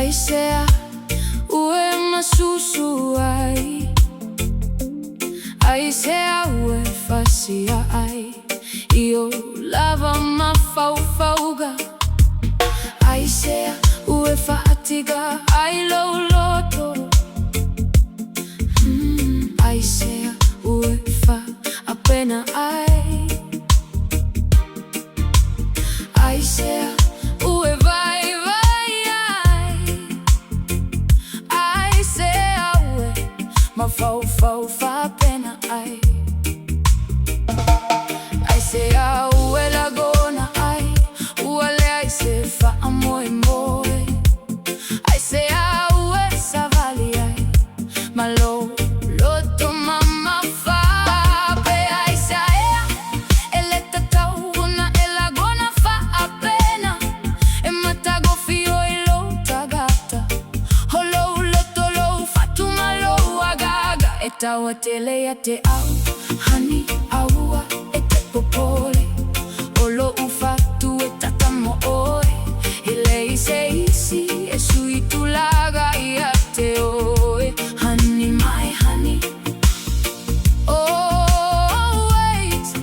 Aisea ue masusu ai, Aisea ue fasia ai, io lava mafaufauga. Aisea ue fatiga ai loloto. Aisea ue fa apena ai, Aisea ue vai vai ai, Aisea ue mafaufau fa apena ai, Aisea ue lagona ai, uale aise fa amoe moe, Aisea ue savali ai, malo loto mama fa pe Aisea ele tatau una elagona fa apena e matago fio ilo tagata holo loto lo fatuma lo agaga etawa tele ya te au hani aua ete popole olo ufatu etatamo oe ile isi e sui tulaga ia te oe honey my honey. Always,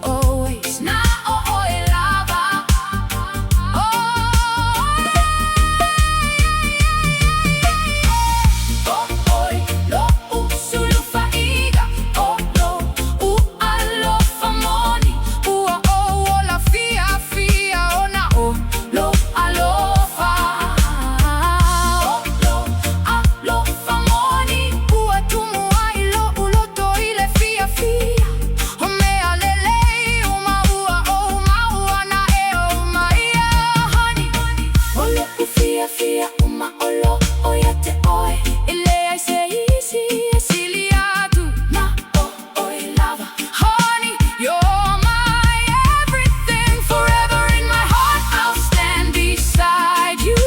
always na oe lava. Oi lo usulu faiga, lo alo famoni, o la fia ona lo alofa. Lo famoni, tumu ai lo uloto ile fia o mea lele uma na maia honey. Olo fia uma olo oia te oe ile ai se isi esiliatu na oi lava honey. You're my everything, forever in my heart I'll stand beside you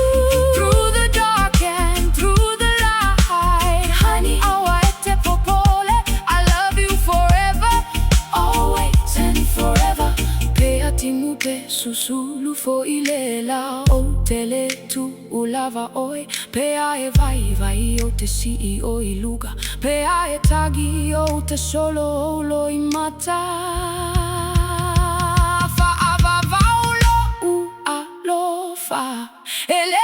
through the dark and through the light honey. Awa ete popole, I love you forever, always and forever. Pe atimu pe susulu fo ilela o tele tu ulava oi. Pe ae vai vai o te si o iluga, pe ae tagi o te solo o lo imata. Fa avavaulo u alofa ele